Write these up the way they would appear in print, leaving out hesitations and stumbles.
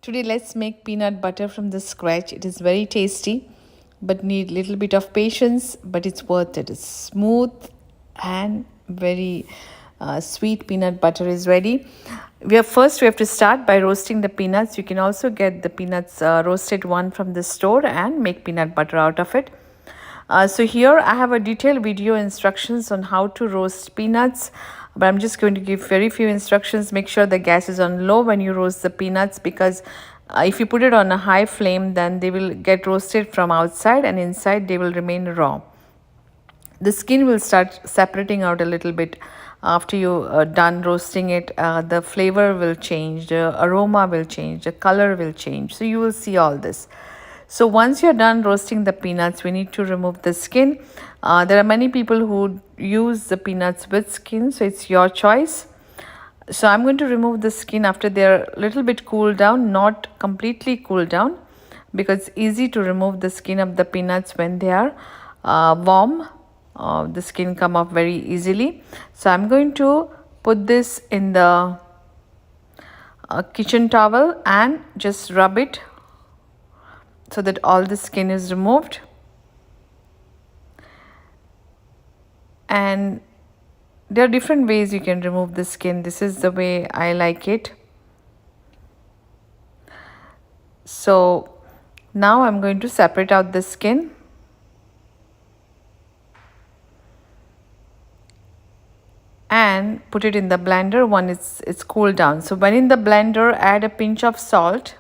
Today let's make peanut butter from the scratch. It is very tasty but need little bit of patience, but it's worth it. It's smooth and very sweet peanut butter is ready. We have to start by roasting the peanuts. You can also get the peanuts roasted one from the store and make peanut butter out of it. So here I have a detailed video instructions on how to roast peanuts, but I'm just going to give very few instructions. Make sure the gas is on low when you roast the peanuts, because if you put it on a high flame, then they will get roasted from outside and inside they will remain raw. The skin will start separating out a little bit after you done roasting it. The flavor will change, the aroma will change, the color will change, so you will see all this. So once you're done roasting the peanuts, we need to remove the skin. There are many people who use the peanuts with skin, so it's your choice. So I'm going to remove the skin after they're a little bit cooled down, not completely cooled down, because it's easy to remove the skin of the peanuts when they are warm. The skin come off very easily. So I'm going to put this in the kitchen towel and just rub it so that all the skin is removed. And there are different ways you can remove the skin. This is the way I like it. So now I'm going to separate out the skin. And put it in the blender when it's cooled down. So when in the blender, add a pinch of salt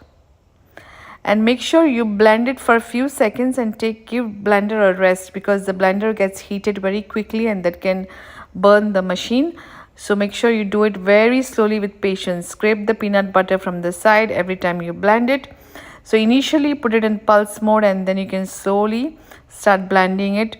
and make sure you blend it for a few seconds and give blender a rest, because the blender gets heated very quickly and that can burn the machine. So make sure you do it very slowly with patience. Scrape the peanut butter from the side every time you blend it. So initially put it in pulse mode and then you can slowly start blending it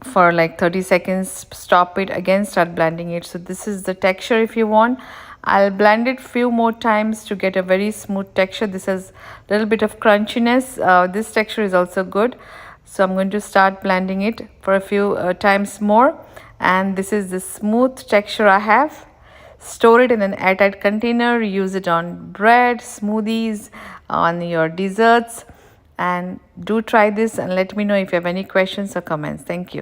for like 30 seconds. Stop it, again start blending it. So this is the texture. If you want, I'll blend it few more times to get a very smooth texture. This has a little bit of crunchiness. This texture is also good. So I'm going to start blending it for a few times more, and this is the smooth texture I have. Store it in an airtight container. Use it on bread, smoothies, on your desserts, and do try this and let me know if you have any questions or comments. Thank you.